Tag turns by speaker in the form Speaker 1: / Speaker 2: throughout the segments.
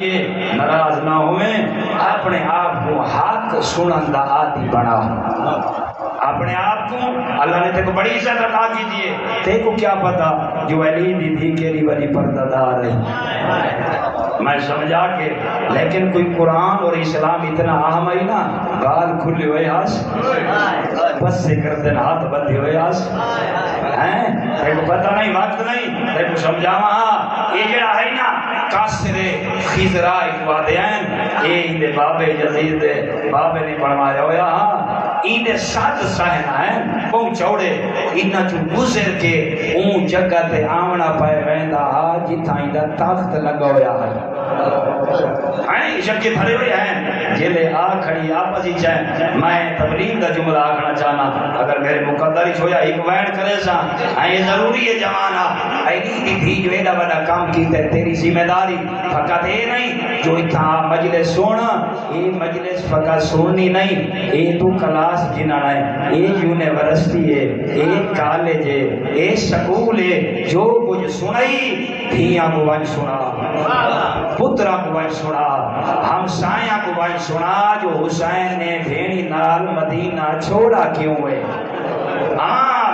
Speaker 1: یہ ناراض نہ ہوئیں، اپنے آپ کو حق سنن دا عادی بنا. اپنے آپ کو اللہ نے تیرے کو بڑی عزت عطا کی دیے، تیرے کو کیا پتا جو علی دی تھی کیری والی پردہ دار ہے. میں سمجھا کے لیکن کوئی قرآن اور اسلام اتنا اہم ہے نا، گال کھلے ہوئے ہاس بس سے کرتے نا ہاتھ بندے ہوئے ہاس ہیں. تیرے کو پتہ نہیں، وقت نہیں، تیرے کو سمجھاواں یہ جڑا ہے نا کاسر خضرا اقوادین اے اندے بابے یزید بابے نے پڑھوایا ہویا. ہاں اندے سات سہنا ہیں پہنچوڑے انہاں چوں گزر کے اون جگہ تے آونا پائے رہندا ہا جتھاں اندا تخت لگا ہویا ہے. ہیں شکی بھرے ہوئے ہیں جلے آ کھڑی آپس ہی چاہیں. میں تبلیغ دا جملہ آکھنا چاہنا اگر میرے مقدر ہی چھویا ایک وین کرے سا یہ ضروری ہے جوانا ایلی دی جو ایڈا بڑا کام کیتا ہے تیری ذمہ داری فقط یہ نہیں جو اتھا مجلس سونا یہ مجلس فقط سونی نہیں یہ تو کلاس جنہ ہے یہ یونیورسٹی ہے یہ کالج ہے یہ سکول ہے جو کچھ سنائی دھیاں کو بھائی سنا پترہ کو بھائی سنا ہمسایاں کو بھائی سنا جو حسین نے بھینی نال مدینہ چھوڑا کیوں ہے.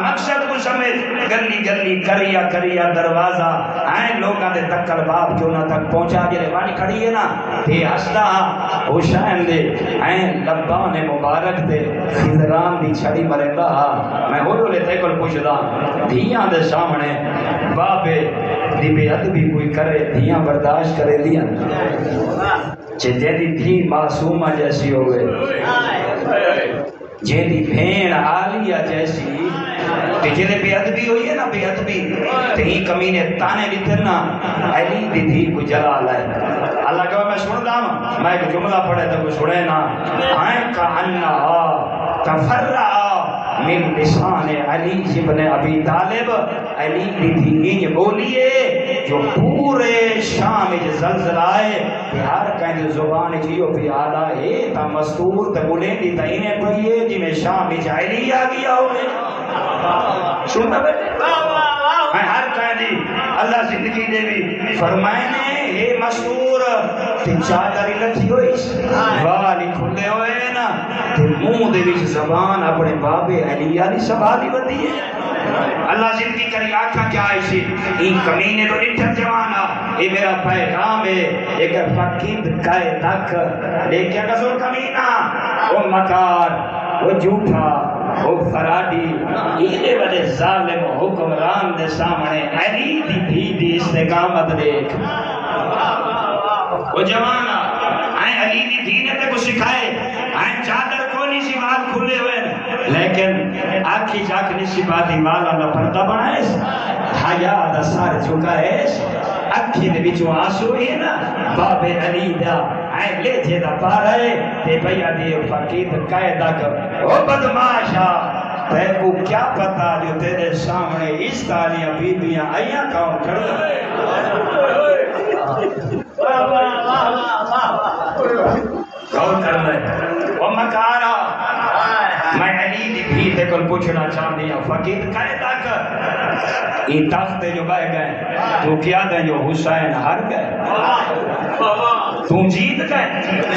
Speaker 1: مقصد کو سمجھ گلی گلی کریا کریا دروازہ ہیں لوگاں دے تکل باپ جو نہ تک پہنچا جلے وانی کھڑی ہے نا یہ ہستا حسین دے ہیں لبان مبارک دے خضران دی چھڑی مرندہ. میں ہولو لے تے کل پوچھدا دھیاں دے سامنے باپے دی بے ادبی کوئی کرے دھیاں برداشت کرے دیا جے دی دھی معصومہ جیسی ہوئے جے دی بھین عالیہ جیسی کہ جنہیں بے ادبی ہوئی ہے نا بے ادبی تو ہی کمینے تانے لیتے نا علی دی دھی کو جلال ہے. اللہ کہا میں سن داں میں ایک جملہ پڑھے تو کوئی سنے نا آئیں کا انہا تفرع من لسان علی ابن ابی طالب علی دی دھی انج بولیے جو پورے شام اج زلزلہ ہے کہ ہر کہیں زبان جیو پی آدھا ہے تا مستور تا بولیں دی تا انہیں پڑھئے جی میں شام اج علی آگیا ہوئے. سنتا بیٹے میں ہر کہیں دی اللہ زندگی دے بھی فرمائنے یہ مستور تی چادری لٹھی ہوئی والی کھلے ہوئے نا تی منہ دے بھی زبان اپنے بابے علیہ دی سبھالی بدی ہے. اللہ زندگی کری آکھا کیا ایسی این کمینے تو نٹھر جوانا یہ میرا پیغام ہے ایک فقید کہے تک لیکن قصور کمینہ وہ مکار وہ جھوٹا وہ فراڈی یہ بڑے ظالم حکمران دے سامنے علی دی استقامت دیکھ وہ جوانا علی دی دین تے کو سکھائے چادر کھولی سی بات کھلے ہوئے لیکن آنکھی چاکنی سی باتی والا نہ پردہ بنائے حیا دا سار چکائے اکھی دے بچو آنسو ہے نا باب علی دا لے جے دا پارے تے بھیا دے فقید قائدہ کر او بدماشا تے کو کیا پتا جو تیرے سامنے اس تالیاں بیبیاں آئیاں کام کر غور کر لے وہ مکارا میں علی دی بھی تے کل پوچھنا چاہتی ہوں فقید قائدہ کر یہ تخت جو بہ گئے تو کیا دیں جو حسین ہر گئے تم جیت گئے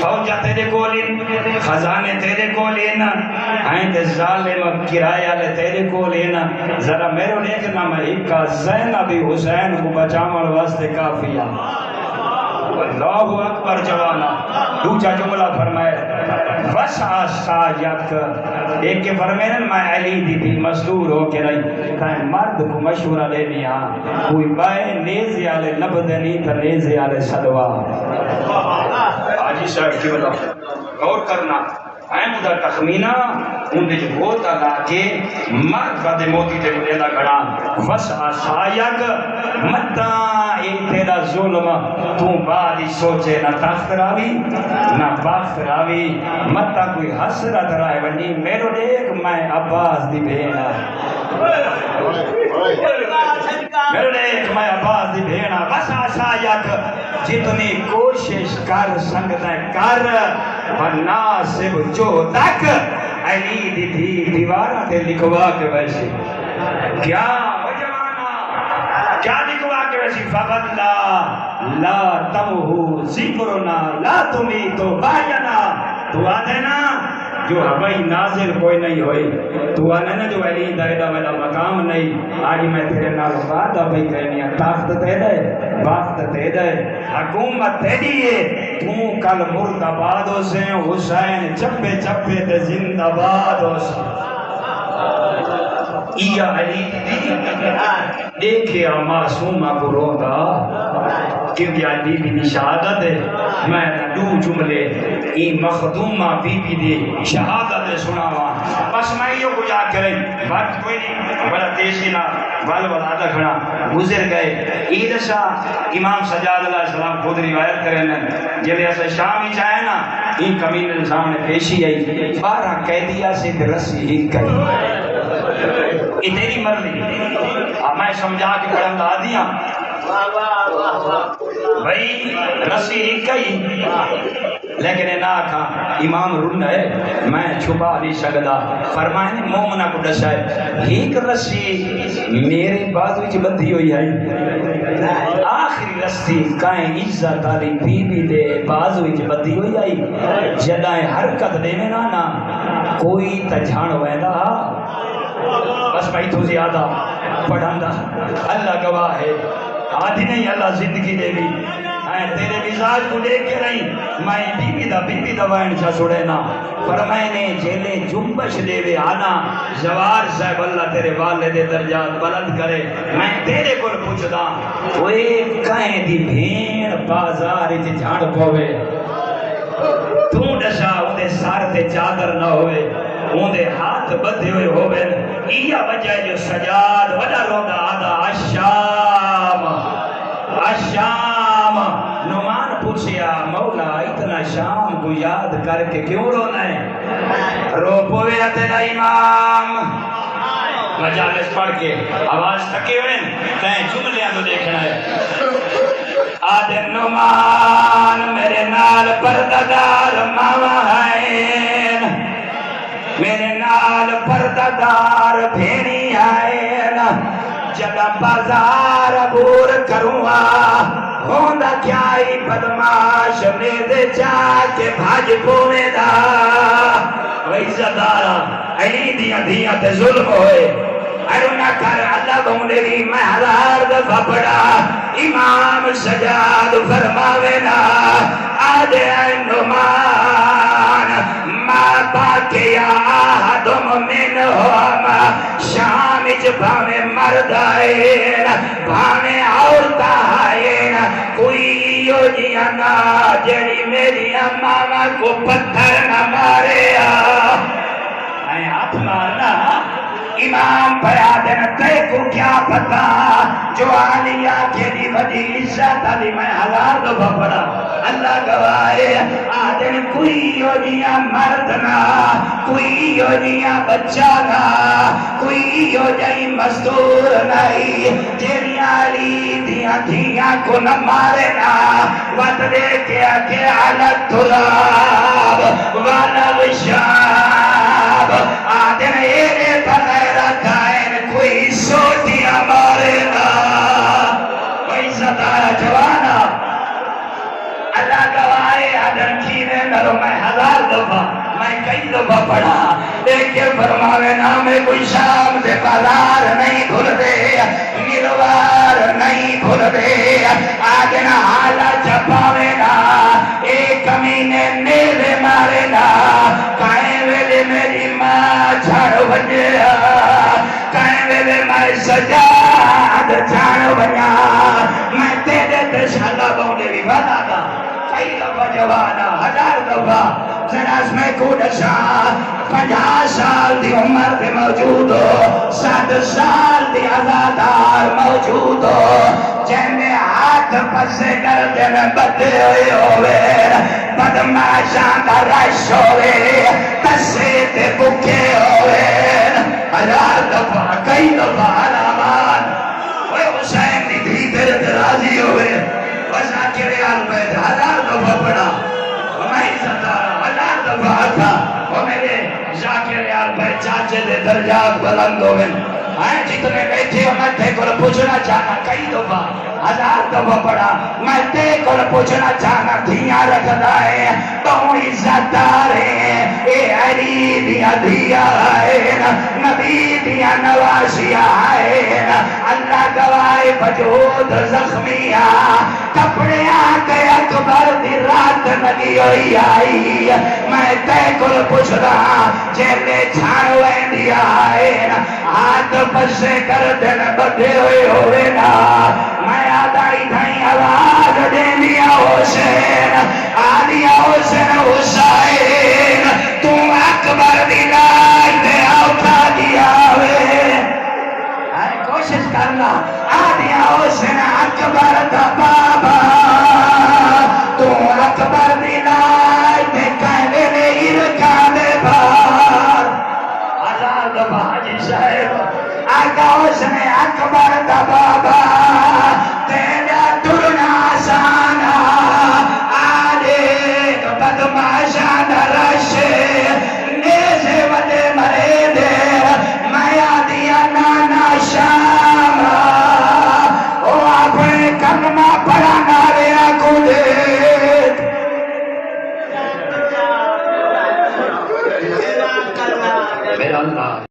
Speaker 1: فوجہ تیرے کولین خزانے تیرے کولین ہیں تے ظالم کرایہ لے تیرے کولین ذرا میرے دیکھنا میں ایک زینب حسین کو بچامل واسطے کافیہ. اللہ اکبر جوانا. دوسرا جملہ فرمائے وسع سایک ایک کے فرمائے میں علی دی بھی مصدور ہو کے رہی کہیں مرد کو مشورہ لینی کوئی بائے نیزے آلے نبدنی تا نیزے آلے صدوا. آجی صاحب کی بتا غور کرنا مدہ تخمینہ اندھے جو ہوتا گا کہ مرد بدے موتی تے مدیدہ گھڑا وسع سایک متا اے تیرا ظلم تو بعد ہی سوچے نہ تخت راوی نہ بخت راوی متا کوئی حسرت رائے ونی میرو دیکھ میں عباس دی بھینا میرو دیکھ میں عباس دی بھینا وسع سایک جتنی کوشش کر سنگتے کر وناسب جو تک علی دی تھی دیوارہ تے لکھوا کے ویسے کیا جوانا کیا لکھوا کے بچی فقط لا تمہو ذکرنا لا تمی تو باینا تو آدھے نا جو ہوائی نازل کوئی نہیں ہوئی تو آنے نا جو علی دائدہ والا مقام نہیں آج میں تیرے نال وعدہ بھئی کہنی طاقت تے دے وقت تے دے حکومت تے دیئے تو کل مرد آباد ہو سے حسین چپے چپے تے زندہ باد ہو سے یا علی دیکھے معصومہ کو روندہ کیونکہ علی بھی شہادت ہے میں دو جملے این مخدومہ بی بی دے شہادت سناوا بس میں یہ کچھ آ کریں وقت کوئی نہیں بڑا تیزی نہ بل آدھا کھڑا گزر گئے عید شاہ امام سجاد علیہ السلام خود روایت کریں جب ایسا شام ہی چاہے نا این کمین الزام نے پیشی آئی 12 قیدیہ سے رسی ہی کری یہ تیری مرضی میں سمجھا کے پڑھن دا دیا بھئی رسی ایک ہی لیکن نہ کھا امام رن ہے میں چھپا نہیں سکتا فرمائے مومنہ کو ڈسا ہے ایک رسی میرے بازو چ بندھی ہوئی ہے آخری رسی کائیں عزت آلی بی بی دے بازو چ بندھی ہوئی آئی جدائیں حرکت دے میں نا کوئی تجھان ویندہ بس بھائی تو زیادہ پڑھاندہ اللہ گواہ ہے آدھی نہیں اللہ زندگی دے بھی تیرے مزاج کو دیکھ کے نہیں میں بی بی دا وائن چھا چھوڑے نا پر میں نے جیلے جنبش دے وے آنا جوار صاحب اللہ تیرے والد درجات بلند کرے میں تیرے کو پوچھ دا وہ ایک کہیں دی بھین بازار جی جھاڑ پوے تو ڈشا اندے سار تے چادر نہ ہوئے اندے ہاتھ بدھے ہوئے ہوئے یہ وجہ جو سجاد وڈا رودا آدھا الشام نعمان پوچھیا مولا اتنا شام کو یاد کر کے کیوں رونا ہے رو پوے تیرا امام مجالس پڑھ کے آواز تھکے ہوئے تین جملے تو دیکھنا ہے آدھے نعمان میرے نال پردادار ماما ہے میرے نال پردادار بھینی آئے جگہ بازار عبور کروں ہوندہ کیا ہی بدماش میرے جا کے بھاج پونے دا ویسا دارا علی دیاں دیاں تے ظلم ہوئے ارونہ کر اللہ بھونے بھی میں 1000 دفعہ پڑا امام سجاد فرماوینا آدھے نعمان ما باقیا آدم منہم شام جباوے مرد آئین بھانے عورت آئین کوئی یو جیا نا جڑی میری امامہ کو پتھر نہ مارے آئے ہاتھ مارنا امام بیادن تے کو کیا پتا جو آلیا کے دی وڈی عزت علی میں 1000 دفعہ پڑا اللہ گوائے آدن کوئی یونیا مردنا کوئی یونیا بچہ نا کوئی یونیا مزدور نہیں تیری آلی دیا دیا کو نہ مارے نا وقت دے کے آکے علت تراب والا وشاب آدن ایرے بغیر کائن کوئی سوٹی ہمارے نا کوئی ستارہ جوانا اللہ گوائے آدم کینے نرو میں 1000 دفعہ میں کئی دفعہ پڑھا لیکن فرماوے نامے کوئی شام دے بازار نہیں بھول دے ملوار نہیں بھول دے آدن حالا چپاوے نا ایک کمینے نیلے مارے نا کائیں ویلے میری ماں چھاڑ بجے کائیں ویلے میں سجاد چھاڑ بجا میں تیرے تشالہ بونے بھی بنا دا کئی دفعہ جوانا 1000 دفعہ سناس میں کودشا 50 سال دی عمر پہ موجود ہو 7 سال دی عزادار موجود ہو جنہیں ہاتھ پسے کر دن بدے ہوئے ہوئے بدماشان دا رش ہوئے تسے تے بکے ہوئے 1000 دفعہ کئی دفعہ علامات وہ حسین دی دھی تیرے درازی ہوئے وزا کے ریال پہ 1000 دفعہ پڑا میں ستارہ 1000 دفعہ تھا وہ میرے ذاکر یار پہ چاچے دے درجات بلند ہوئے جتنے بیٹھے ہو میں تے کو پوچھنا چاہنا کئی دفعہ 1000 دفعہ پڑھا میں تے کو پوچھنا چاہنا دھیاں رکھدا ہے تو عزت دارے اے علی دیا دیا ہے نبی دیا نوازیا ہے اللہ گواہ وجود زخمیہ کپڑے آگے اکبر دی رات لگی ہوئی آئی میں تے کو پوچھ رہا جیلے چھاڑ ویندیا ہے ہاتھ پسے کر دن بدھے ہوئے ہوئے نا میں آدھائی دھائی آواز دے دیا حسین آدھیا حسین حسین تو اکبر دی لائی دے اٹھا دیا ہوئے کوشش کرنا آدھیا حسین اکبر دا بابا تو اکبر دی لائی دے کہنے نے ارکان دے بار آزاد بھاجی صاحب آگا حسین اکبر دا بابا